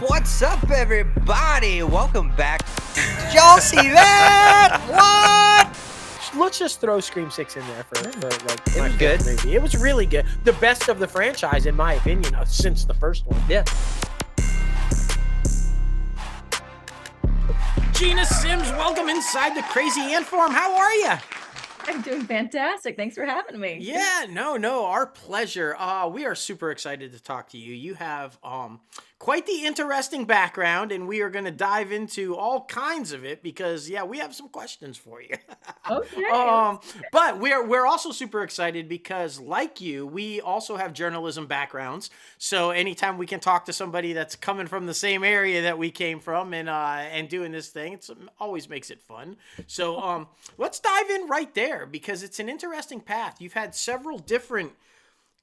What's up, everybody? Welcome back. Did y'all see that? What? Let's just throw Scream 6 in there for like It my was good. favorite movie. It was really good. The best of the franchise, in my opinion, since the first one. Yeah. Gina Simms, welcome inside the Crazy Ant Farm. How are you? I'm doing fantastic. Thanks for having me. Yeah, no, our pleasure. We are super excited to talk to you. You have quite the interesting background, and we are going to dive into all kinds of it because, yeah, we have some questions for you. Okay. But we're also super excited because, like you, we also have journalism backgrounds. So anytime we can talk to somebody that's coming from the same area that we came from and doing this thing, it always makes it fun. So let's dive in right there because it's an interesting path. You've had several different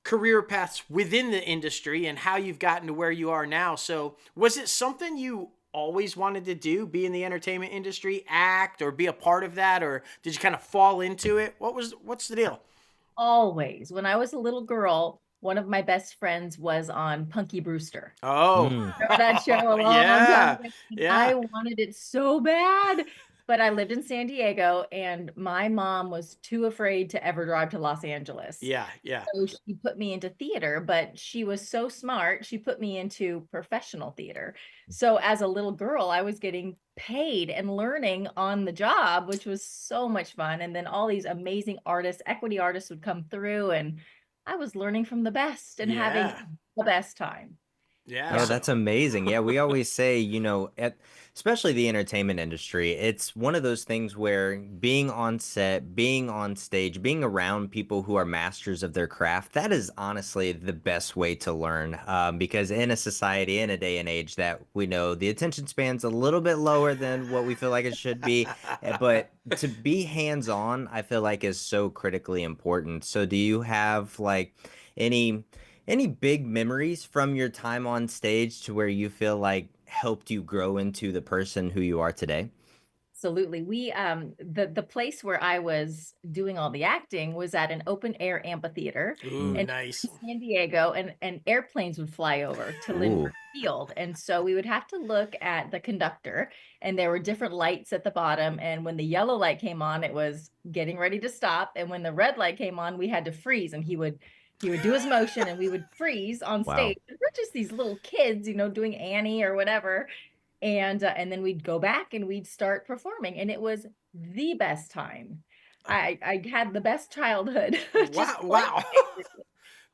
career paths within the industry and how you've gotten to where you are now. So was it something you always wanted to do, be in the entertainment industry, act, or be a part of that, or did you kind of fall into it? What's the deal? Always. When I was a little girl, one of my best friends was on Punky Brewster. Oh, Remember that show a long time yeah, ago? yeah, I wanted it so bad, but I lived in San Diego and my mom was too afraid to ever drive to Los Angeles. yeah. So she put me into theater, but she was so smart. She put me into professional theater. So as a little girl, I was getting paid and learning on the job, which was so much fun. And then all these amazing artists, equity artists would come through and I was learning from the best and having Yeah. the best time. Yeah. Oh, So, that's amazing. Yeah, we always say, especially the entertainment industry, it's one of those things where being on set, being on stage, being around people who are masters of their craft, that is honestly the best way to learn. Because in a society, in a day and age that we know the attention span's a little bit lower than what we feel like it should be, but to be hands-on, I feel like is so critically important. So do you have like any big memories from your time on stage to where you feel like helped you grow into the person who you are today? Absolutely. The place where I was doing all the acting was at an open air amphitheater ooh, and nice. in San Diego and airplanes would fly over to Ooh, Lindbergh Field. And so we would have to look at the conductor and there were different lights at the bottom. And when the yellow light came on, it was getting ready to stop. And when the red light came on, we had to freeze and he would do his motion and we would freeze on wow. stage. We're just these little kids, doing Annie or whatever and then we'd go back and we'd start performing and it was the best time. I had the best childhood. Just Wow. playing.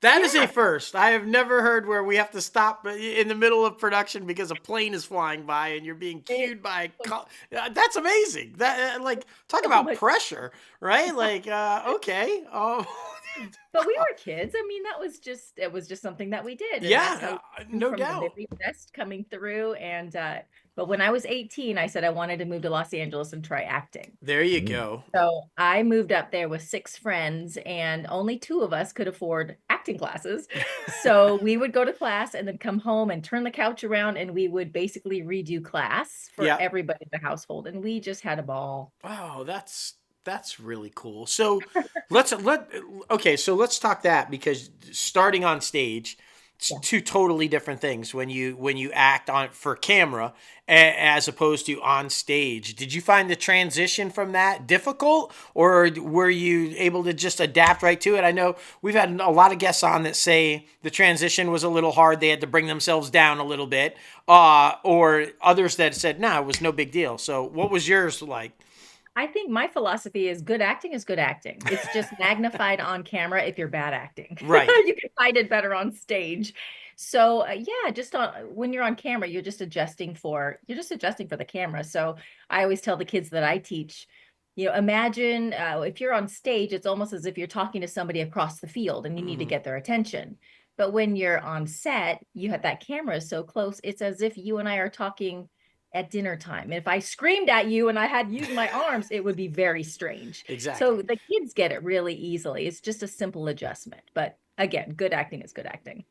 That is a Yeah. first. I have never heard where we have to stop in the middle of production because a plane is flying by and you're being It cued by. was That's amazing. That like talk so about much. pressure, right? Like okay. Oh, But we were kids. I mean, it was just something that we did. And that's yeah, how we no from the doubt. very best coming through. But when I was 18, I said I wanted to move to Los Angeles and try acting. There you Mm. go. So I moved up there with 6 friends, and only 2 of us could afford acting classes. So we would go to class and then come home and turn the couch around, and we would basically redo class for Yeah. everybody in the household. And we just had a ball. Wow, that's really cool. So let's talk that because starting on stage, it's Yeah. two totally different things when you act on for camera as opposed to on stage. Did you find the transition from that difficult or were you able to just adapt right to it? I know we've had a lot of guests on that say the transition was a little hard. They had to bring themselves down a little bit. Or others that said, "Nah, it was no big deal." So what was yours like? I think my philosophy is good acting is good acting. It's just magnified on camera if you're bad acting. Right. You can hide it better on stage. So yeah, just when you're on camera, you're just adjusting for the camera. So I always tell the kids that I teach, imagine if you're on stage, it's almost as if you're talking to somebody across the field and you need to Mhm. get their attention. But when you're on set, you have that camera is so close, it's as if you and I are talking at dinner time. If I screamed at you and I had used my arms, it would be very strange. Exactly. So the kids get it really easily. It's just a simple adjustment. But again, good acting is good acting.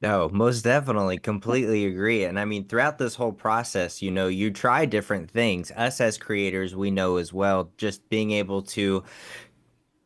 No, most definitely, completely agree. And I mean, throughout this whole process, you try different things. Us as creators, we know as well, just being able to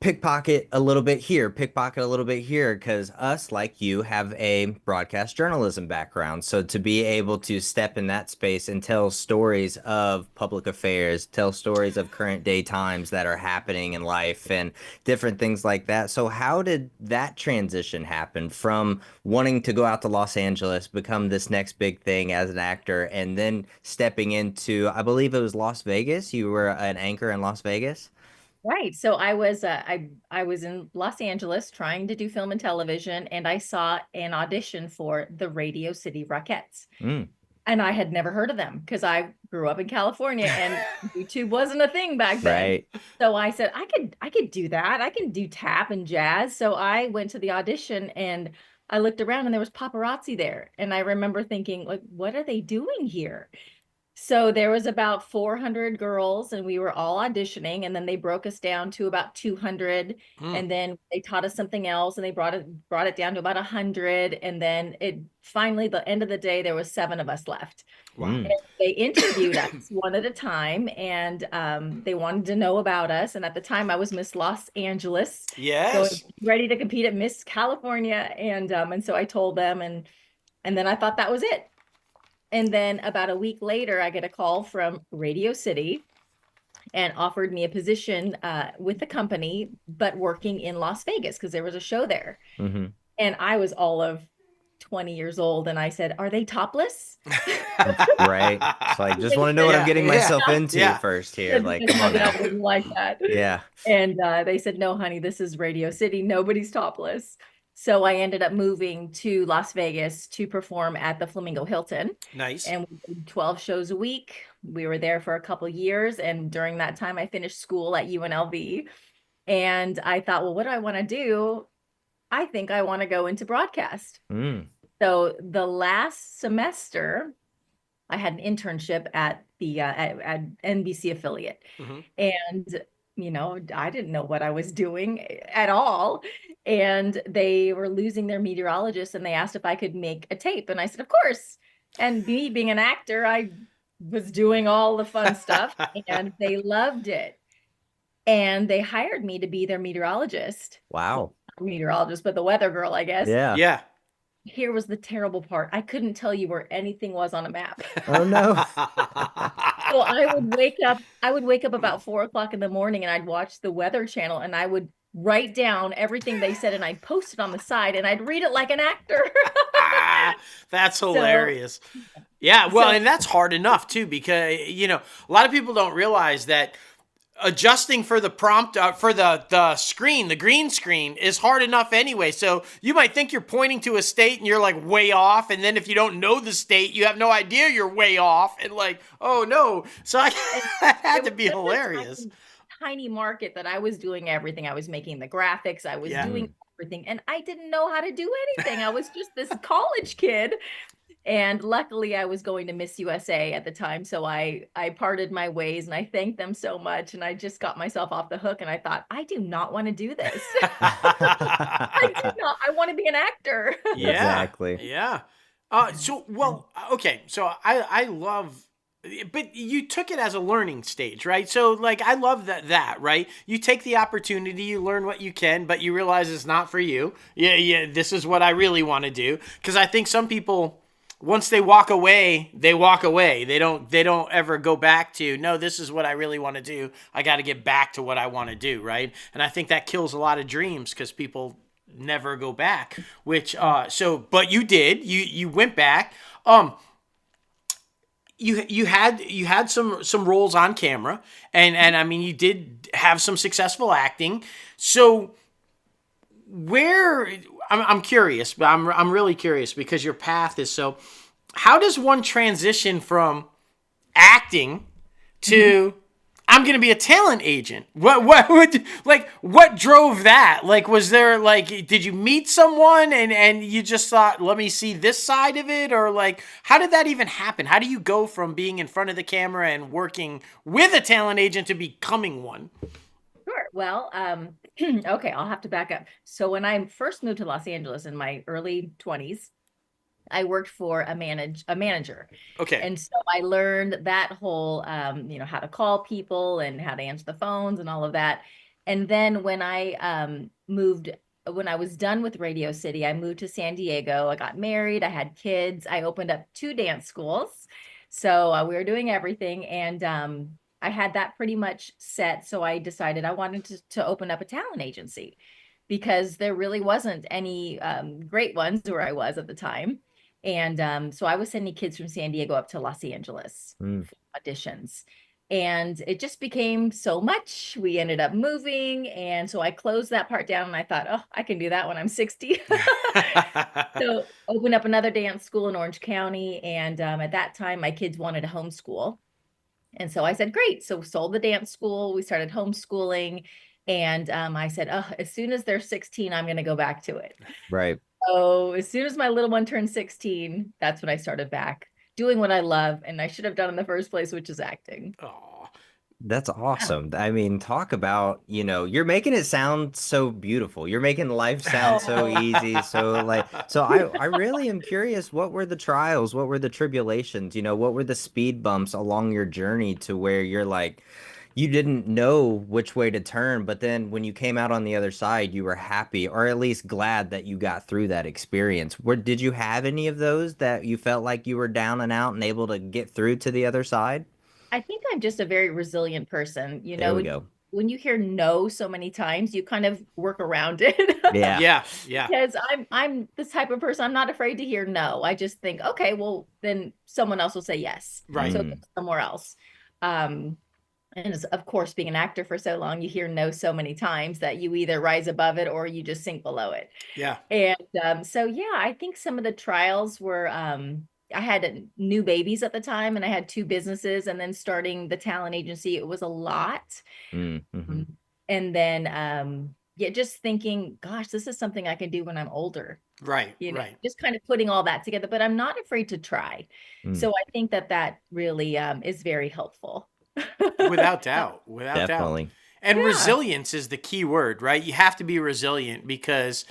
pickpocket a little bit here, pickpocket a little bit here, because us, like you, have a broadcast journalism background. So to be able to step in that space and tell stories of public affairs, tell stories of current day times that are happening in life and different things like that. So how did that transition happen from wanting to go out to Los Angeles, become this next big thing as an actor, and then stepping into, I believe it was Las Vegas? You were an anchor in Las Vegas? Right. So I was in Los Angeles trying to do film and television, and I saw an audition for the Radio City Rockettes. Mm, And I had never heard of them because I grew up in California and YouTube wasn't a thing back then. right. So I said, I could do that. I can do tap and jazz. So I went to the audition and I looked around and there was paparazzi there. And I remember thinking, like, what are they doing here? So there was about 400 girls and we were all auditioning, and then they broke us down to about 200, Hmm. and then they taught us something else and they brought it down to about 100, and then it finally, the end of the day, there was 7 of us left. Wow. Mm, They interviewed us one at a time, and they wanted to know about us. And at the time I was Miss Los Angeles, going Yes. ready to compete at Miss California, and so I told them, and then I thought that was it. And then about a week later, I get a call from Radio City and offered me a position with the company, but working in Las Vegas because there was a show there. hmm And I was all of 20 years old. And I said, are they topless? Right. It's like, just want to know what I'm Yeah, getting yeah, myself into yeah. first here. Like, come on I now. wouldn't like that. Yeah. And they said, no, honey, this is Radio City. Nobody's topless. So I ended up moving to Las Vegas to perform at the Flamingo Hilton. Nice. And we did 12 shows a week. We were there for a couple years. And during that time, I finished school at UNLV. And I thought, well, what do I want to do? I think I want to go into broadcast. Mm, So the last semester, I had an internship at the at NBC affiliate. Mhm. And I didn't know what I was doing at all. And they were losing their meteorologist, and they asked if I could make a tape. And I said, of course. And me being an actor, I was doing all the fun stuff, and they loved it. And they hired me to be their meteorologist. wow. Not meteorologist, but the weather girl, I guess. Yeah. Yeah. Here was the terrible part. I couldn't tell you where anything was on a map. Oh, no. So I would wake up about 4 o'clock in the morning, and I'd watch the Weather Channel, and I would write down everything they said, and I'd post it on the side, and I'd read it like an actor. That's hilarious. Yeah, well, So- and that's hard enough too, because a lot of people don't realize that adjusting for the prompt for the screen, the green screen, is hard enough anyway. So you might think you're pointing to a state and you're like way off, and then if you don't know the state, you have no idea you're way off, and like, oh no. So that had to be It was such a hilarious. tiny market that I was doing everything. I was making the graphics, I was Yeah. doing everything, and I didn't know how to do anything. I was just this college kid. And luckily I was going to Miss USA at the time. So I parted my ways, and I thanked them so much. And I just got myself off the hook, and I thought, I do not want to do this. I do not. I want to be an actor. Yeah. Exactly. Yeah. Okay. So I love, but you took it as a learning stage, right? So like, I love that, right? You take the opportunity, you learn what you can, but you realize it's not for you. Yeah. This is what I really want to do. Cause I think some people, once they walk away, they walk away. They don't ever go back to, no, this is what I really want to do. I got to get back to what I want to do. Right. And I think that kills a lot of dreams because people never go back, but you did, you went back. You had some roles on camera, and I mean, you did have some successful acting. So where, I'm curious, but I'm really curious because your path is so, how does one transition from acting to I'm going to be a talent agent? What drove that? Like, was there did you meet someone and you just thought, let me see this side of it? Or like, how did that even happen? How do you go from being in front of the camera and working with a talent agent to becoming one? Sure. Well, okay, I'll have to back up. So when I first moved to Los Angeles in my early 20s, I worked for a manager. Okay. And so I learned that whole, how to call people and how to answer the phones and all of that. And then when I moved, when I was done with Radio City, I moved to San Diego. I got married, I had kids, I opened up 2 dance schools. So we were doing everything. And I had that pretty much set. So I decided I wanted to open up a talent agency because there really wasn't any great ones where I was at the time. And so I was sending kids from San Diego up to Los Angeles Mm. for auditions. And it just became so much. We ended up moving. And so I closed that part down and I thought, oh, I can do that when I'm 60. So opened up another dance school in Orange County. And at that time, my kids wanted to homeschool. And so I said, great. So sold the dance school. We started homeschooling. And I said, oh, as soon as they're 16, I'm going to go back to it. Right. So as soon as my little one turned 16, that's when I started back doing what I love and I should have done in the first place, which is acting. Oh, That's Yeah. awesome. I mean, talk about, you're making it sound so beautiful. You're making life sound so Oh, easy. So I really am curious, what were the trials? What were the tribulations? What were the speed bumps along your journey to where you're like, you didn't know which way to turn, but then when you came out on the other side, you were happy or at least glad that you got through that experience. Did you have any of those that you felt like you were down and out and able to get through to the other side? I think I'm just a very resilient person. There we go. When you hear no so many times, you kind of work around it. Yeah. yeah, yeah, Because I'm this type of person. I'm not afraid to hear no. I just think, okay, well, then someone else will say yes. right. So Mm. go somewhere else. Um, and of course, being an actor for so long, you hear no so many times that you either rise above it or you just sink below it. Yeah, And so, yeah, I think some of the trials were, I had new babies at the time and I had 2 businesses and then starting the talent agency, it was a lot. Mm. Hmm. And then, yeah, just thinking, gosh, this is something I can do when I'm older, right, right. just kind of putting all that together, but I'm not afraid to try. Mm. So I think that really is very helpful. Without doubt, without doubt. Definitely. And Yeah. resilience is the key word, right? You have to be resilient because,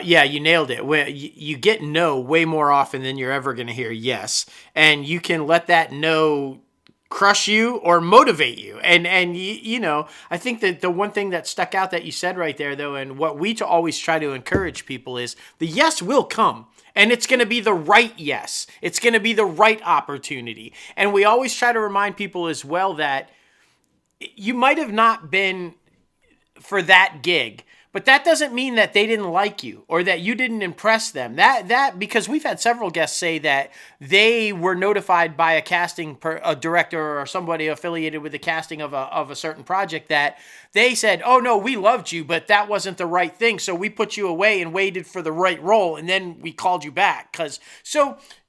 yeah, you nailed it. You get no way more often than you're ever going to hear yes, and you can let that no crush you or motivate you. And I think that the one thing that stuck out that you said right there, though, and what we always try to encourage people is the yes will come. And it's going to be the right yes. It's going to be the right opportunity. And we always try to remind people as well that you might have not been for that gig, but that doesn't mean that they didn't like you or that you didn't impress them. That because we've had several guests say that they were notified by a director or somebody affiliated with the casting of a certain project that they said, "Oh no, we loved you, but that wasn't the right thing, so we put you away and waited for the right role, and then we called you back."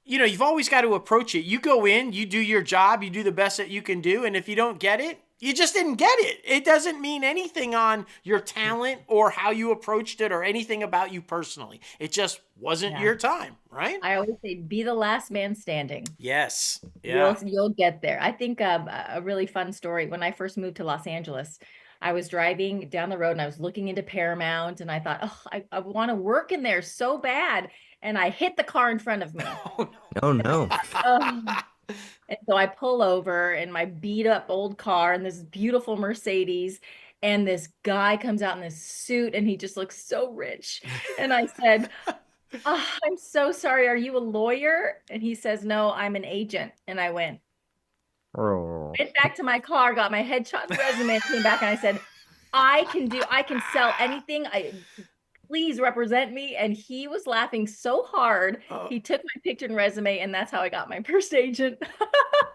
You've always got to approach it. You go in, you do your job, you do the best that you can do, and if you don't get it, you just didn't get it. It doesn't mean anything on your talent or how you approached it or anything about you personally. It just wasn't Yeah. your time, right? I always say, be the last man standing. Yes. Yeah. You'll get there. I think a really fun story. When I first moved to Los Angeles, I was driving down the road and I was looking into Paramount and I thought, oh, I want to work in there so bad. And I hit the car in front of me. Oh, Oh no. Oh. And so I pull over in my beat up old car and this beautiful Mercedes. And this guy comes out in this suit and he just looks so rich. And I said, oh, I'm so sorry. Are you a lawyer? And he says, no, I'm an agent. And I went Oh. back to my car, got my headshot and resume, came back and I said, I can sell anything. Please represent me. And he was laughing so hard. oh. He took my picture and resume, and that's how I got my first agent.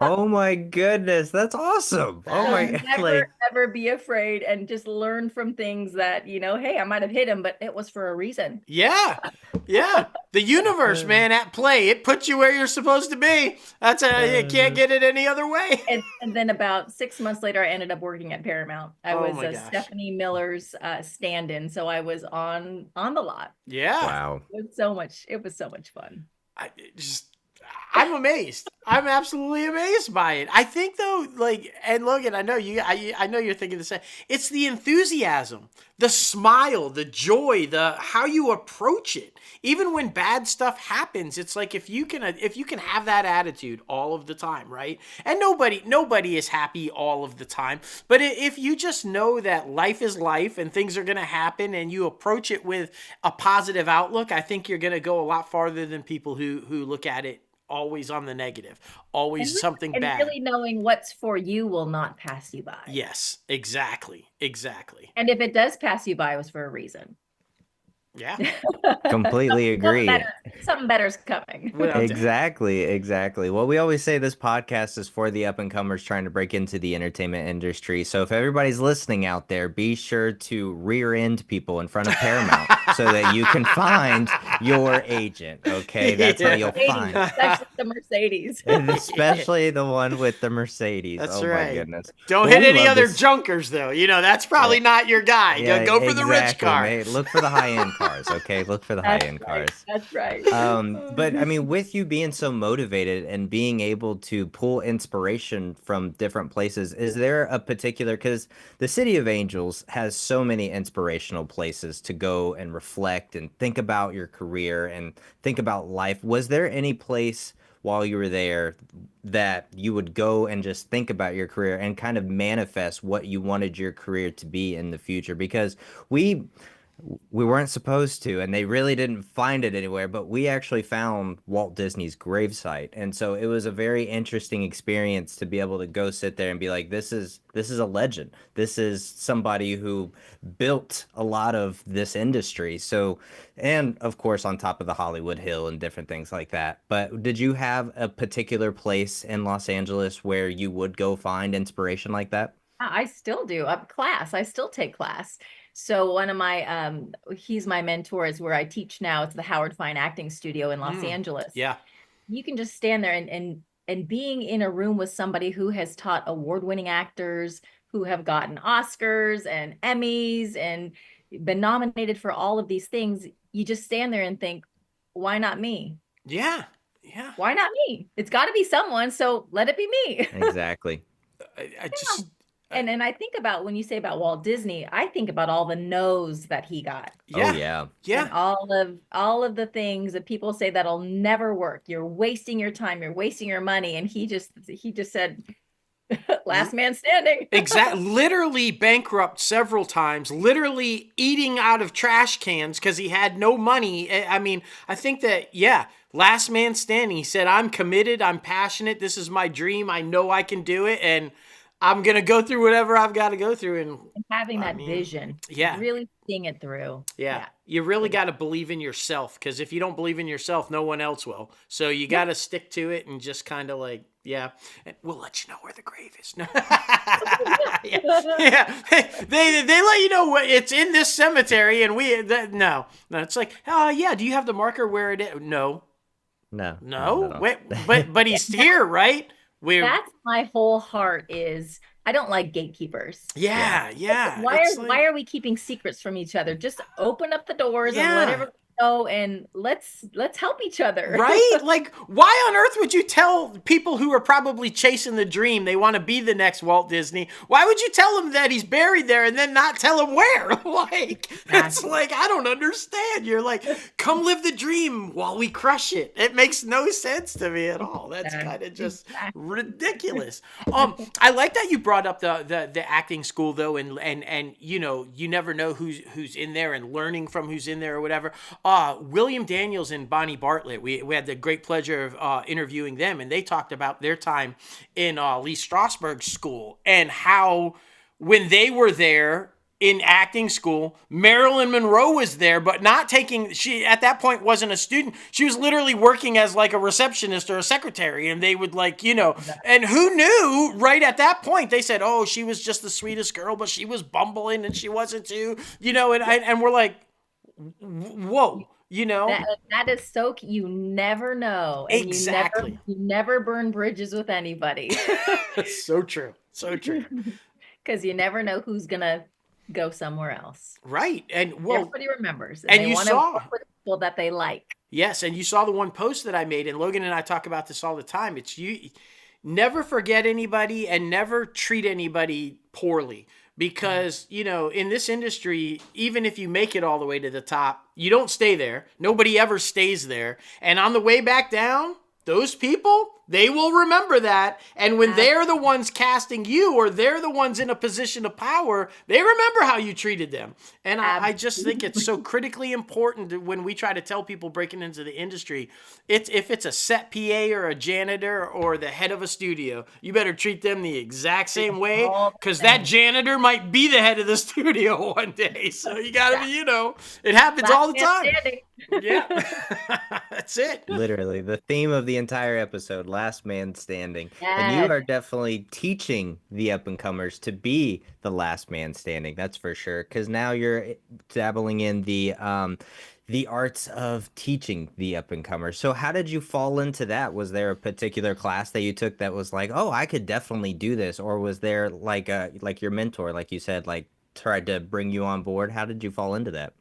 Oh my goodness, that's awesome. Oh So my, never like, ever be afraid and just learn from things that, hey, I might have hit him, but it was for a reason. Yeah. Yeah. The universe, man, at play. It puts you where you're supposed to be. You can't get it any other way. And then about 6 months later, I ended up working at Paramount. I Oh was my gosh. Stephanie Miller's stand-in, so I was on the lot. Yeah. wow. It was so much fun. I'm amazed. I'm absolutely amazed by it. I think though, like, and Logan, I know I know you're thinking the same. It's the enthusiasm, the smile, the joy, the how you approach it. Even when bad stuff happens, it's like if you can have that attitude all of the time, right? And nobody is happy all of the time. But if you just know that life is life and things are gonna happen, and you approach it with a positive outlook, I think you're gonna go a lot farther than people who look at it always on the negative, always something And bad. really knowing what's for you will not pass you by. Yes, exactly. And if it does pass you by, it was for a reason. Yeah. Completely agree. Something better's coming. Exactly. Well, we always say this podcast is for the up and comers trying to break into the entertainment industry. So if everybody's listening out there, be sure to rear end people in front of Paramount so that you can find your agent. Okay, that's how you'll find. Especially the Mercedes. And especially the one with the Mercedes. That's oh right. My goodness. Don't hit any other junkers though. That's probably not your guy. Yeah, Go for the rich car. Mate. Look for the high end cars. Okay, look for the high end cars. That's right. But I mean, with you being so motivated and being able to pull inspiration from different places, is there a particular, because the City of Angels has so many inspirational places to go and reflect and think about your career and think about life. Was there any place while you were there that you would go and just think about your career and kind of manifest what you wanted your career to be in the future? Because we weren't supposed to, and they really didn't find it anywhere, but we actually found Walt Disney's gravesite. And so it was a very interesting experience to be able to go sit there and be like, this is a legend. This is somebody who built a lot of this industry. So, and of course, on top of the Hollywood Hill and different things like that. But did you have a particular place in Los Angeles where you would go find inspiration like that? I still do. I still take class. So one of my he's my mentor, is where I teach now. It's the Howard Fine Acting Studio in Los Angeles. Yeah. You can just stand there and being in a room with somebody who has taught award-winning actors who have gotten Oscars and Emmys and been nominated for all of these things. You just stand there and think, why not me? Yeah. Why not me? It's got to be someone, so let it be me. Exactly. I just And I think about, when you say about Walt Disney, I think about all the no's that he got. Yeah. Oh, yeah. And all of the things that people say that'll never work. You're wasting your time, you're wasting your money. And he just said, last man standing. Exactly. Literally bankrupt several times, literally eating out of trash cans because he had no money. I mean, I think that, last man standing. He said, I'm committed, I'm passionate, this is my dream, I know I can do it, and I'm going to go through whatever I've got to go through. And having that vision. Yeah. Really seeing it through. Yeah. You really got to believe in yourself, because if you don't believe in yourself, no one else will. So you got to stick to it and just kind of like, and we'll let you know where the grave is. No. yeah. They let you know what it's in this cemetery, and no. It's like, do you have the marker where it is? No. Wait, but he's here, right? That's my whole heart is, I don't like gatekeepers. Yeah. Why are we keeping secrets from each other? Just open up the doors and let everyone know, and let's help each other. Right? Like, why on earth would you tell people who are probably chasing the dream they want to be the next Walt Disney? Why would you tell them that he's buried there and then not tell them where? It's like, I don't understand. You're like, come live the dream while we crush it. It makes no sense to me at all. That's kind of just ridiculous. I like that you brought up the acting school though, and you never know who's in there, and learning from who's in there or whatever. William Daniels and Bonnie Bartlett, we had the great pleasure of interviewing them, and they talked about their time in Lee Strasberg's school, and how when they were there in acting school, Marilyn Monroe was there, but not taking, she at that point wasn't a student. She was literally working as like a receptionist or a secretary, and they would and who knew right at that point, they said, oh, she was just the sweetest girl, but she was bumbling and she wasn't too, and we're like, whoa, that is so, you never know. And exactly. You never burn bridges with anybody. So true. Because you never know who's gonna go somewhere else. Right. And everybody remembers, and they you want saw to work with people that they like. Yes, and you saw the one post that I made, and Logan and I talk about this all the time. It's you never forget anybody and never treat anybody poorly because, in this industry, even if you make it all the way to the top, you don't stay there. Nobody ever stays there. And on the way back down, those people, they will remember that. And when they're the ones casting you or they're the ones in a position of power, they remember how you treated them. And I just think it's so critically important when we try to tell people breaking into the industry, if it's a set PA or a janitor or the head of a studio, you better treat them the exact same way because that janitor might be the head of the studio one day. So you got to be, it happens all the time. Yeah, that's it. Literally, the theme of the entire episode, last man standing. And you are definitely teaching the up and comers to be the last man standing. That's for sure. Because now you're dabbling in the arts of teaching the up and comers. So how did you fall into that? Was there a particular class that you took that was like, oh, I could definitely do this? Or was there like your mentor, like you said, like tried to bring you on board? How did you fall into that?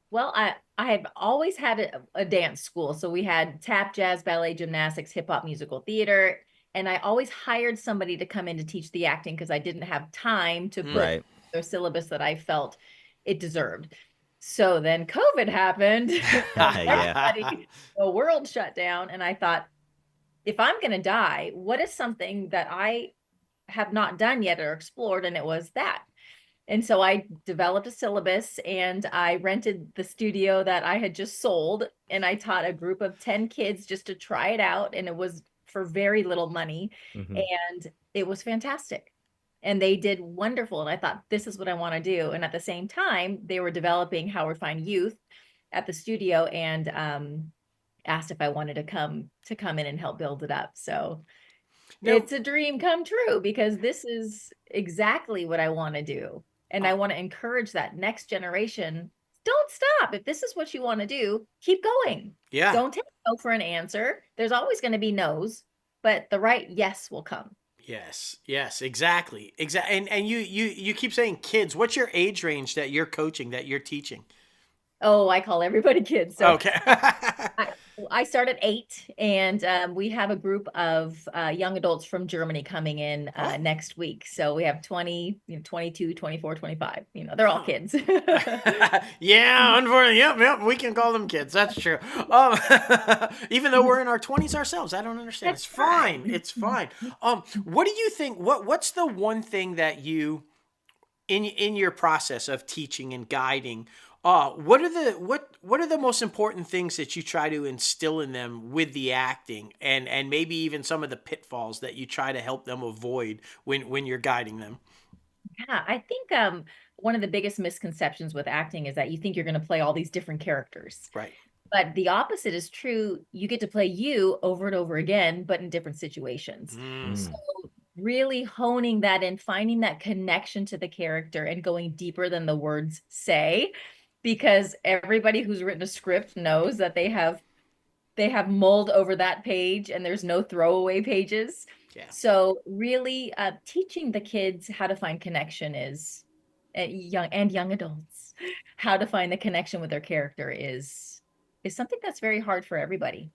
Well, I have always had a dance school. So we had tap, jazz, ballet, gymnastics, hip hop, musical theater. And I always hired somebody to come in to teach the acting because I didn't have time to put their syllabus that I felt it deserved. So then COVID happened. The world shut down. And I thought, if I'm going to die, what is something that I have not done yet or explored? And it was that. And so I developed a syllabus and I rented the studio that I had just sold. And I taught a group of 10 kids just to try it out. And it was for very little money. And it was fantastic. And they did wonderful. And I thought, this is what I want to do. And at the same time, they were developing Howard Fine Youth at the studio and asked if I wanted to come in and help build it up. So it's a dream come true because this is exactly what I want to do. And I want to encourage that next generation. Don't stop. If this is what you want to do, keep going. Yeah. Don't take no for an answer. There's always going to be no's, but the right yes will come. Yes, exactly. And you keep saying kids. What's your age range that you're coaching, that you're teaching? Oh, I call everybody kids. So okay. I start at 8 and we have a group of young adults from Germany coming in next week. So we have 20, 22, 24, 25, they're all kids. Yeah, unfortunately. Yep. We can call them kids. That's true. Even though we're in our 20s ourselves, I don't understand. It's fine. It's fine. What do you think? What's the one thing that you, in your process of teaching and guiding, what are the most important things that you try to instill in them with the acting and maybe even some of the pitfalls that you try to help them avoid when you're guiding them? Yeah, I think one of the biggest misconceptions with acting is that you think you're going to play all these different characters. Right. But the opposite is true. You get to play you over and over again, but in different situations. So really honing that and finding that connection to the character and going deeper than the words say. Because everybody who's written a script knows that they have mold over that page and there's no throwaway pages. Yeah. So really teaching the kids how to find connection is young adults, how to find the connection with their character is something that's very hard for everybody.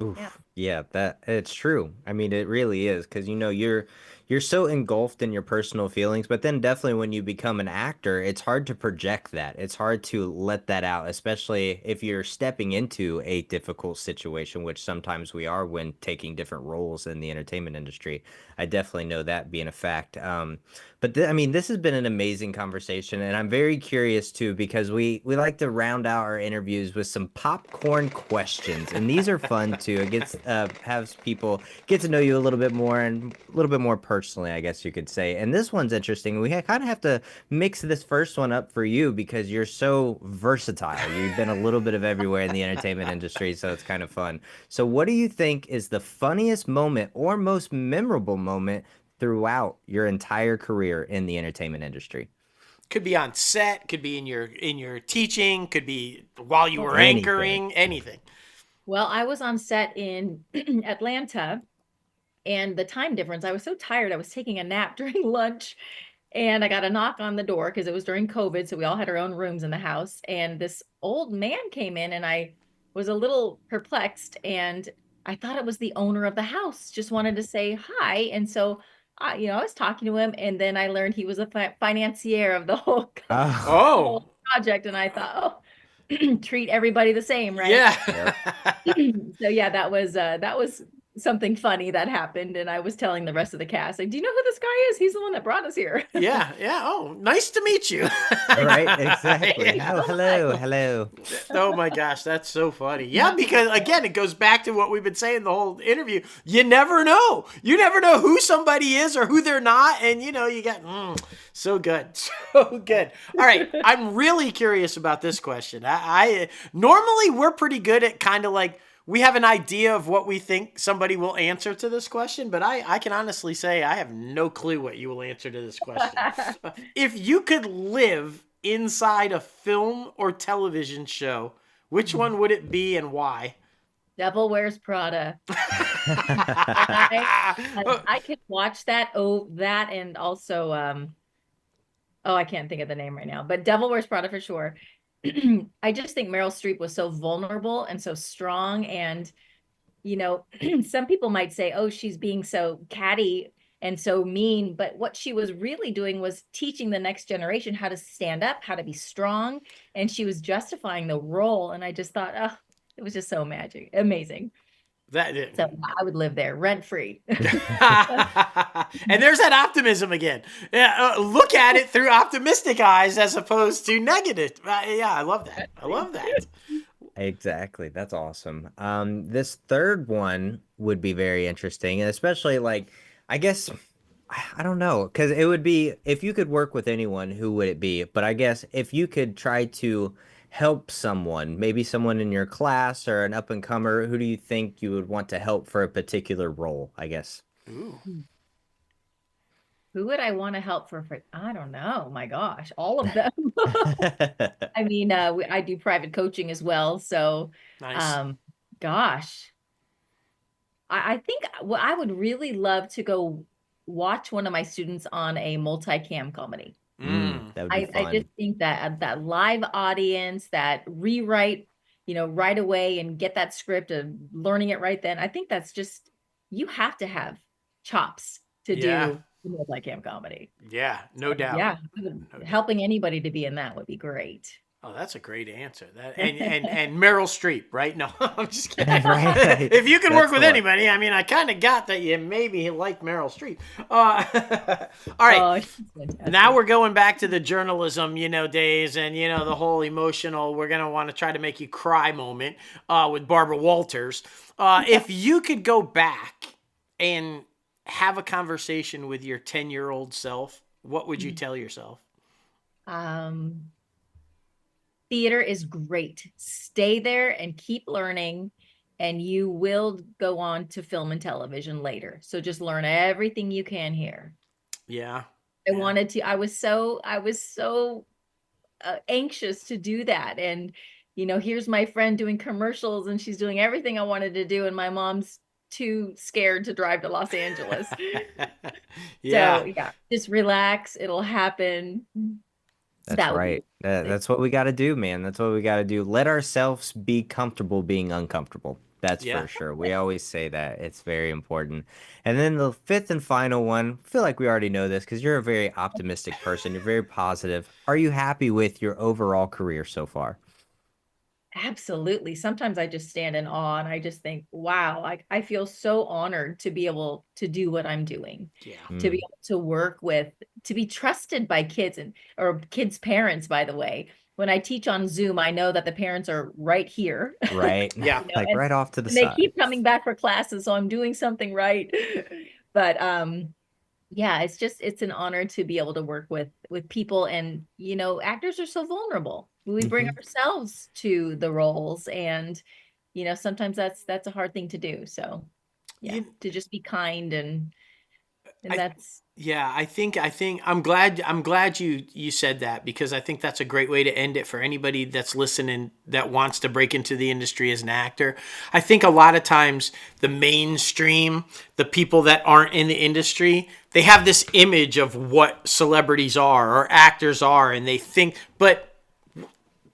Oof. Yeah, that it's true. I mean, it really is because you're so engulfed in your personal feelings, but then definitely when you become an actor, it's hard to project that. It's hard to let that out, especially if you're stepping into a difficult situation, which sometimes we are when taking different roles in the entertainment industry. I definitely know that being a fact. But I mean, this has been an amazing conversation, and I'm very curious too because we like to round out our interviews with some popcorn questions, and these are fun too. It gets has people get to know you a little bit more and a little bit more personally, I guess you could say. And this one's interesting. We kind of have to mix this first one up for you because you're so versatile. You've been a little bit of everywhere in the entertainment industry, so it's kind of fun. So what do you think is the funniest moment or most memorable moment throughout your entire career in the entertainment industry? Could be on set, could be in your teaching, could be while you were anchoring, anything. Well, I was on set in Atlanta, and the time difference, I was so tired. I was taking a nap during lunch, and I got a knock on the door because it was during COVID, so we all had our own rooms in the house. And this old man came in, and I was a little perplexed, and I thought it was the owner of the house, just wanted to say hi. And so I was talking to him, and then I learned he was a financier of the whole, Oh, Oh, whole project. And I thought, oh, treat everybody the same, right? yeah. yep. So yeah, that was something funny that happened. And I was telling the rest of the cast, like, do you know who this guy is? He's the one that brought us here. Yeah, yeah. Oh, nice to meet you. Right, exactly. Yeah. Oh, hello, hello. Oh my gosh, that's so funny. Yeah, because again, it goes back to what we've been saying the whole interview. You never know. You never know who somebody is or who they're not. And you got so good. So good. All right. I'm really curious about this question. I normally we're pretty good at kind of like we have an idea of what we think somebody will answer to this question, but I can honestly say I have no clue what you will answer to this question. If you could live inside a film or television show, which one would it be and why? Devil Wears Prada. I could watch that. Oh, that, and also oh, I can't think of the name right now, but Devil Wears Prada for sure. I just think Meryl Streep was so vulnerable and so strong. And, some people might say, oh, she's being so catty and so mean. But what she was really doing was teaching the next generation how to stand up, how to be strong. And she was justifying the role. And I just thought, oh, it was just so amazing. That So I would live there rent free. and there's that optimism again. Yeah, look at it through optimistic eyes as opposed to negative. Yeah, I love that. I love that. Exactly. That's awesome. This third one would be very interesting, and especially like, I guess, I don't know, because it would be if you could work with anyone, who would it be? But I guess if you could try to help someone, maybe someone in your class or an up and comer, who do you think you would want to help for a particular role, I guess? Ooh. Who would I want to help for? I don't know. My gosh, all of them. I mean, I do private coaching as well. So, Nice. gosh, I think what I would really love to go watch one of my students on a multicam comedy. That would be I fun. just think that that live audience, that rewrite, right away and get that script of learning it right then. I think that's just, you have to have chops to Yeah. do multicam comedy. Yeah, no doubt. Yeah, No doubt. helping anybody to be in that would be great. Oh, that's a great answer. That and Meryl Streep, right? No, I'm just kidding. Right. If you can That's work with the one. anybody, I mean, I kind of got that you maybe like Meryl Streep. All right. Oh, she's fantastic. Now we're going back to the journalism, days and, the whole emotional, we're going to want to try to make you cry moment with Barbara Walters. If you could go back and have a conversation with your 10-year-old self, what would you tell yourself? Theater is great. Stay there and keep learning, and you will go on to film and television later. So just learn everything you can here. Yeah. I was so anxious to do that. And, here's my friend doing commercials and she's doing everything I wanted to do. And my mom's too scared to drive to Los Angeles. Yeah. So yeah, just relax. It'll happen. That's That would be right. That's what we got to do, man. That's what we got to do. Let ourselves be comfortable being uncomfortable. That's Yeah. for sure. We always say that. It's very important. And then the fifth and final one, I feel like we already know this because you're a very optimistic person. You're very positive. Are you happy with your overall career so far? Absolutely. Sometimes I just stand in awe and I just think, wow, I feel so honored to be able to do what I'm doing, Yeah. to be able to work with, to be trusted by kids or kids' parents, by the way. When I teach on Zoom, I know that the parents are right here. Right. Yeah. Like and- right off to the And they side. keep coming back for classes, so I'm doing something right. But yeah, it's an honor to be able to work with people. And actors are so vulnerable. We bring ourselves to the roles, and sometimes that's a hard thing to do. So yeah, You- to just be kind and that's Yeah, I think I'm glad you said that, because I think that's a great way to end it for anybody that's listening that wants to break into the industry as an actor. I think a lot of times the mainstream, the people that aren't in the industry, they have this image of what celebrities are or actors are, and they think, but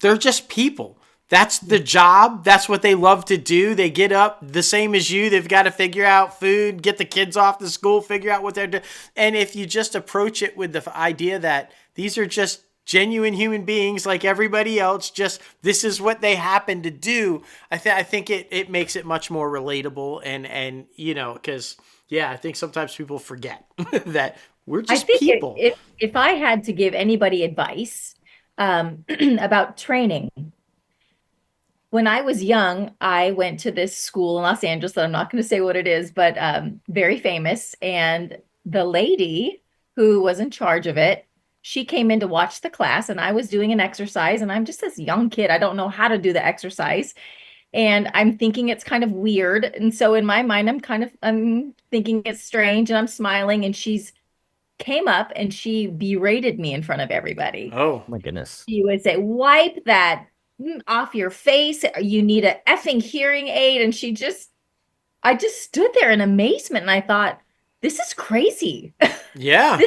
they're just people. That's the job. That's what they love to do. They get up the same as you. They've got to figure out food, get the kids off to school, figure out what they're doing. And if you just approach it with the idea that these are just genuine human beings like everybody else, just this is what they happen to do, I think it makes it much more relatable. And you know, because, yeah, I think sometimes people forget that we're I just think people. if I had to give anybody advice about training, when I was young, I went to this school in Los Angeles that I'm not going to say what it is, but very famous. And the lady who was in charge of it, she came in to watch the class, and I was doing an exercise, and I'm just this young kid. I don't know how to do the exercise. And I'm thinking it's kind of weird. And so in my mind, I'm thinking it's strange, and I'm smiling, and she's came up and she berated me in front of everybody. Oh, my goodness. She would say, wipe that off your face. You need a effing hearing aid. And I just stood there in amazement, and I thought, this is crazy. yeah.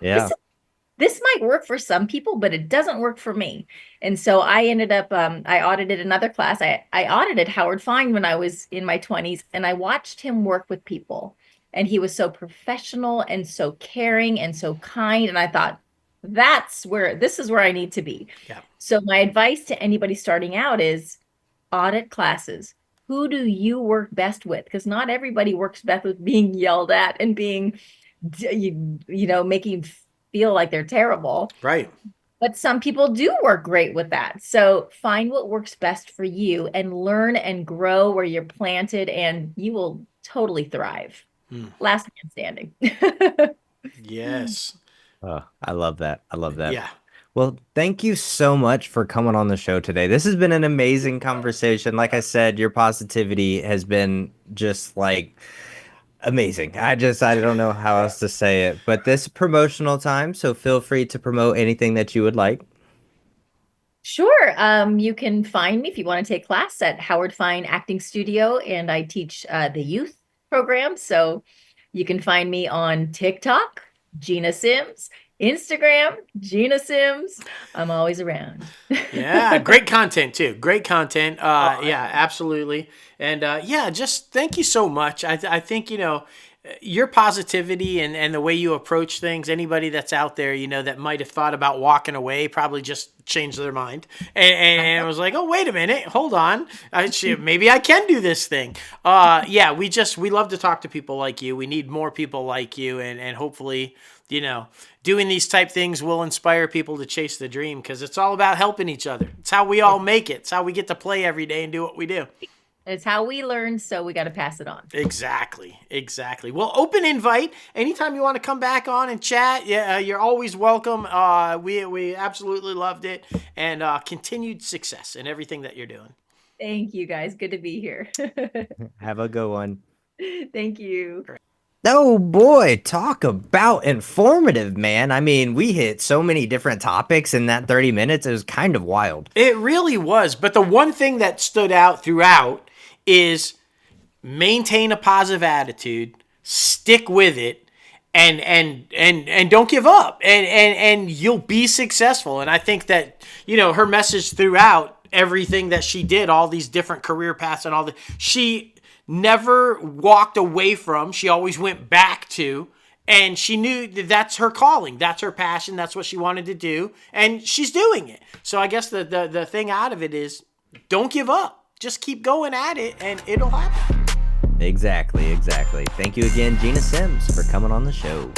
Yeah. This might work for some people, but it doesn't work for me. And so I ended up, I audited another class. I audited Howard Fine when I was in my 20s, and I watched him work with people. And he was so professional and so caring and so kind. And I thought, this is where I need to be. Yeah. So my advice to anybody starting out is audit classes. Who do you work best with? Because not everybody works best with being yelled at and being, making feel like they're terrible. Right. But some people do work great with that. So find what works best for you and learn and grow where you're planted, and you will totally thrive. Last man standing. Yes. Oh, I love that. I love that. Yeah. Well, thank you so much for coming on the show today. This has been an amazing conversation. Like I said, your positivity has been just like amazing. I don't know how else to say it, but this promotional time, so feel free to promote anything that you would like. Sure. You can find me if you want to take class at Howard Fine Acting Studio, and I teach the youth program. So you can find me on TikTok, Gina Simms, Instagram, Gina Simms. I'm always around. Yeah, great content too. Great content. Yeah, absolutely. And yeah, just thank you so much. I think, your positivity and the way you approach things, anybody that's out there, that might have thought about walking away, probably just changed their mind and was like, oh, wait a minute, hold on. Maybe I can do this thing. Yeah, we love to talk to people like you. We need more people like you, and hopefully, doing these type things will inspire people to chase the dream, because it's all about helping each other. It's how we all make it. It's how we get to play every day and do what we do. It's how we learn, so we got to pass it on. Exactly. Well, open invite. Anytime you want to come back on and chat, yeah, you're always welcome. We absolutely loved it, and continued success in everything that you're doing. Thank you, guys. Good to be here. Have a good one. Thank you. Oh boy, talk about informative, man. I mean, we hit so many different topics in that 30 minutes. It was kind of wild. It really was. But the one thing that stood out throughout is maintain a positive attitude, stick with it, and don't give up, and you'll be successful. And I think that, her message throughout everything that she did, all these different career paths and she never walked away from, she always went back to, and she knew that that's her calling, that's her passion, that's what she wanted to do, and she's doing it. So I guess the thing out of it is, don't give up. Just keep going at it, and it'll happen. Exactly. Thank you again, Gina Simms, for coming on the show.